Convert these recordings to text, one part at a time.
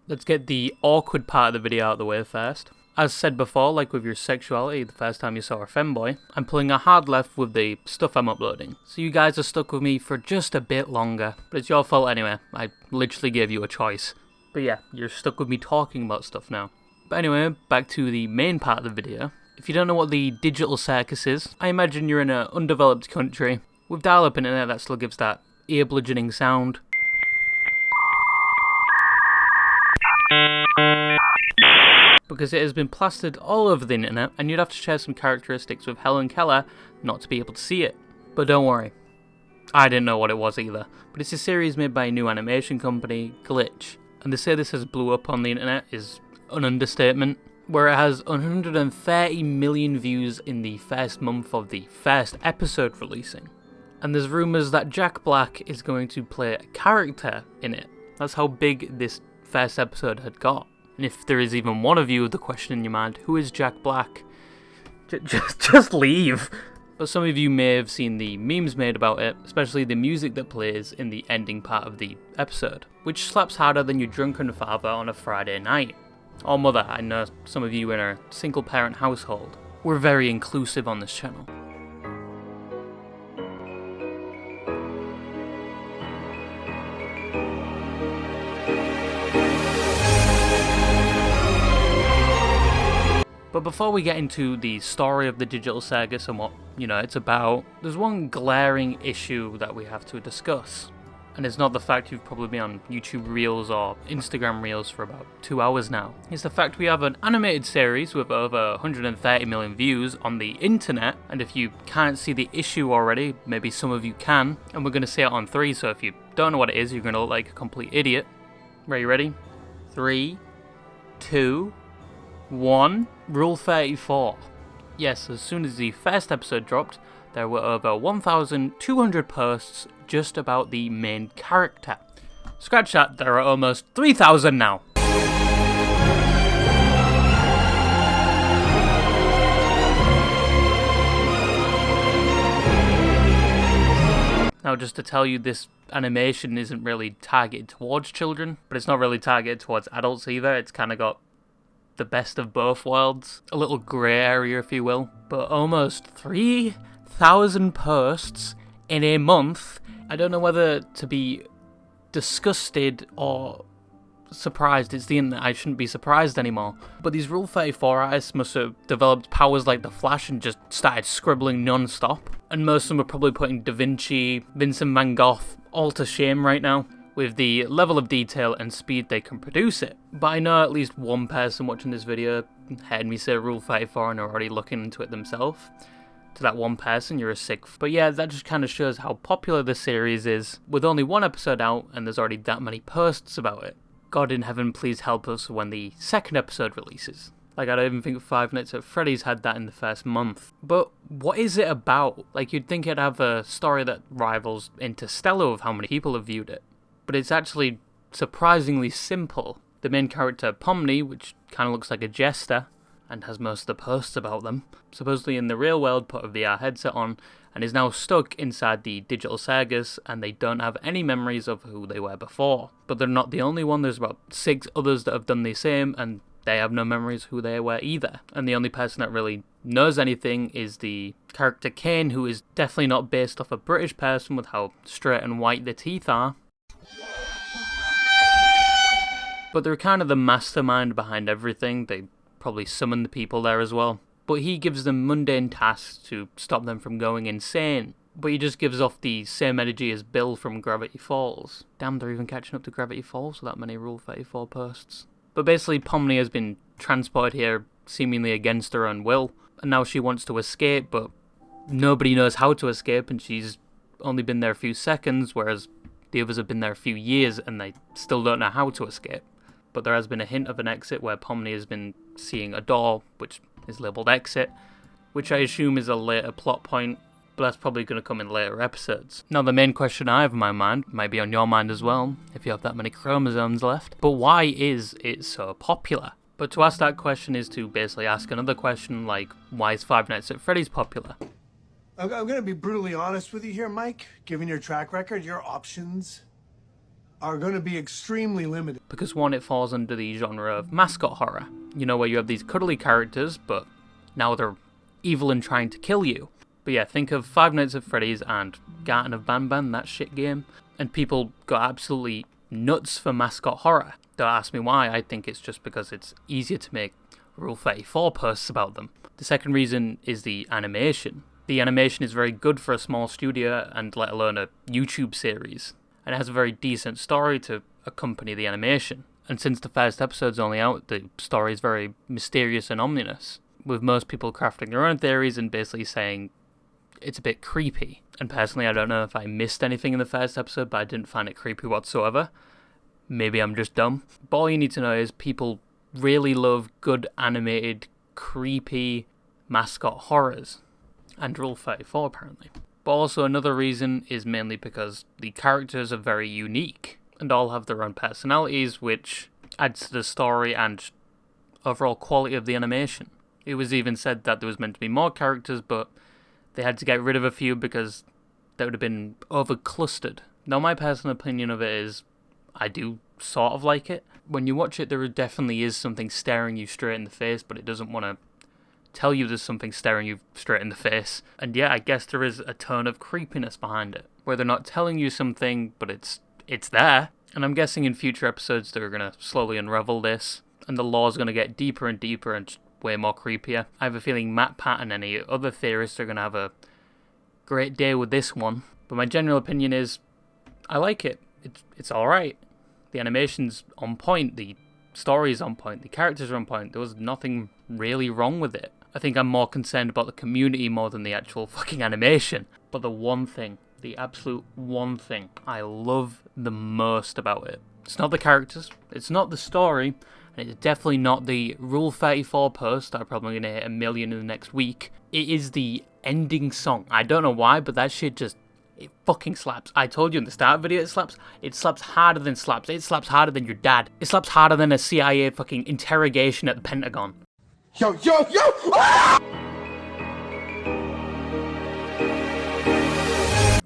Let's get the awkward part of the video out of the way first. As said before, like with your sexuality the first time you saw a femboy, I'm pulling a hard left with the stuff I'm uploading. So you guys are stuck with me for just a bit longer, but it's your fault anyway. I literally gave you a choice. But yeah, you're stuck with me talking about stuff now. But anyway, back to the main part of the video. If you don't know what the digital circus is, I imagine you're in an undeveloped country with dial-up internet that still gives that ear-bludgeoning sound. Because it has been plastered all over the internet, and you'd have to share some characteristics with Helen Keller not to be able to see it. But don't worry, I didn't know what it was either. But it's a series made by a new animation company, Glitch. And to say this has blew up on the internet is an understatement, where it has 130 million views in the first month of the first episode releasing. And there's rumours that Jack Black is going to play a character in it. That's how big this first episode had got. And if there is even one of you with the question in your mind, who is Jack Black? Just leave. But some of you may have seen the memes made about it, especially the music that plays in the ending part of the episode, which slaps harder than your drunken father on a Friday night. Or mother, I know some of you in a single parent household. We're very inclusive on this channel. But before we get into the story of the digital circus and what, it's about, there's one glaring issue that we have to discuss. And it's not the fact you've probably been on YouTube Reels or Instagram Reels for about 2 hours now. It's the fact we have an animated series with over 130 million views on the internet. And if you can't see the issue already, maybe some of you can. And we're going to say it on 3, so if you don't know what it is, you're going to look like a complete idiot. Are you ready? 3, 2, 1. Rule 34. Yes, as soon as the first episode dropped, there were over 1,200 posts just about the main character. Scratch that, there are almost 3,000 now. Now, just to tell you, this animation isn't really targeted towards children, but it's not really targeted towards adults either. It's kind of got the best of both worlds, a little grey area if you will, but almost 3,000 posts in a month. I don't know whether to be disgusted or surprised. It's the internet, I shouldn't be surprised anymore. But these Rule 34 artists must have developed powers like the Flash and just started scribbling non-stop. And most of them are probably putting Da Vinci, Vincent van Gogh all to shame right now, with the level of detail and speed they can produce it. But I know at least one person watching this video heard me say Rule 34 and are already looking into it themselves. To that one person, you're a sick But yeah, that just kind of shows how popular this series is, with only one episode out and there's already that many posts about it. God in heaven, please help us when the second episode releases. Like, I don't even think Five Nights at Freddy's had that in the first month. But what is it about? Like, you'd think it'd have a story that rivals Interstellar of how many people have viewed it. But it's actually surprisingly simple. The main character, Pomni, which kind of looks like a jester, and has most of the posts about them, supposedly in the real world put a VR headset on, and is now stuck inside the digital circus, and they don't have any memories of who they were before. But they're not the only one, there's about 6 others that have done the same, and they have no memories of who they were either. And the only person that really knows anything is the character Kane, who is definitely not based off a British person with how straight and white the teeth are. But they're kind of the mastermind behind everything. They probably summon the people there as well. But he gives them mundane tasks to stop them from going insane. But he just gives off the same energy as Bill from Gravity Falls. Damn, they're even catching up to Gravity Falls with that many Rule 34 posts. But basically, Pomni has been transported here seemingly against her own will. And now she wants to escape, but nobody knows how to escape, and she's only been there a few seconds, whereas the others have been there a few years and they still don't know how to escape. But there has been a hint of an exit where Pomni has been seeing a door, which is labelled exit, which I assume is a later plot point, but that's probably going to come in later episodes. Now, the main question I have in my mind, might be on your mind as well, if you have that many chromosomes left, but why is it so popular? But to ask that question is to basically ask another question, like, why is Five Nights at Freddy's popular? I'm going to be brutally honest with you here, Mike. Given your track record, your options are going to be extremely limited. Because one, it falls under the genre of mascot horror. You know, where you have these cuddly characters, but now they're evil and trying to kill you. But yeah, think of Five Nights at Freddy's and Garten of Banban, that shit game, and people got absolutely nuts for mascot horror. Don't ask me why, I think it's just because it's easier to make Rule 34 posts about them. The second reason is the animation. The animation is very good for a small studio, and let alone a YouTube series. And it has a very decent story to accompany the animation. And since the first episode's only out, the story is very mysterious and ominous, with most people crafting their own theories and basically saying it's a bit creepy. And personally, I don't know if I missed anything in the first episode, but I didn't find it creepy whatsoever. Maybe I'm just dumb. But all you need to know is people really love good animated, creepy mascot horrors. And Rule 34, apparently. But also another reason is mainly because the characters are very unique and all have their own personalities, which adds to the story and overall quality of the animation. It was even said that there was meant to be more characters, but they had to get rid of a few because they would have been over-clustered. Now, my personal opinion of it is I do sort of like it. When you watch it, there definitely is something staring you straight in the face, but it doesn't want to tell you there's something staring you straight in the face. And yeah, I guess there is a tone of creepiness behind it, where they're not telling you something, but it's there. And I'm guessing in future episodes they're going to slowly unravel this, and the lore's going to get deeper and deeper and way more creepier. I have a feeling Matt, Pat, and any other theorists are going to have a great day with this one. But my general opinion is, I like it. It's alright. The animation's on point, the story's on point, the characters are on point. There was nothing really wrong with it. I think I'm more concerned about the community more than the actual fucking animation. But the one thing, the absolute one thing I love the most about it, it's not the characters, it's not the story, and it's definitely not the Rule 34 post that I'm probably going to hit 1 million in the next week. It is the ending song. I don't know why, but that shit just, it fucking slaps. I told you in the start video it slaps. It slaps harder than slaps. It slaps harder than your dad. It slaps harder than a CIA fucking interrogation at the Pentagon. Yo, yo, yo! Ah!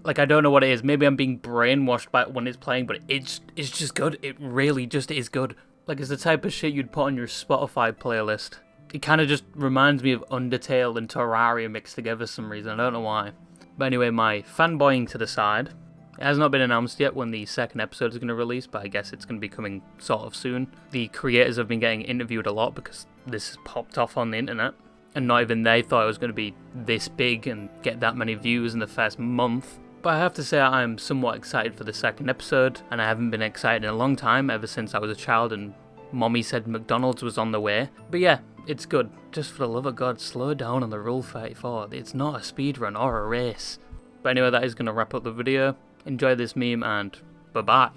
Like, I don't know what it is. Maybe I'm being brainwashed by it when it's playing, but it's just good. It really just is good. Like, it's the type of shit you'd put on your Spotify playlist. It kind of just reminds me of Undertale and Terraria mixed together for some reason. I don't know why. But anyway, my fanboying to the side. It has not been announced yet when the second episode is going to release, but I guess it's going to be coming sort of soon. The creators have been getting interviewed a lot because this has popped off on the internet. And not even they thought it was going to be this big and get that many views in the first month. But I have to say I'm somewhat excited for the second episode, and I haven't been excited in a long time, ever since I was a child and Mommy said McDonald's was on the way. But yeah, it's good. Just for the love of God, slow down on the Rule 34. It's not a speedrun or a race. But anyway, that is going to wrap up the video. Enjoy this meme and bye-bye.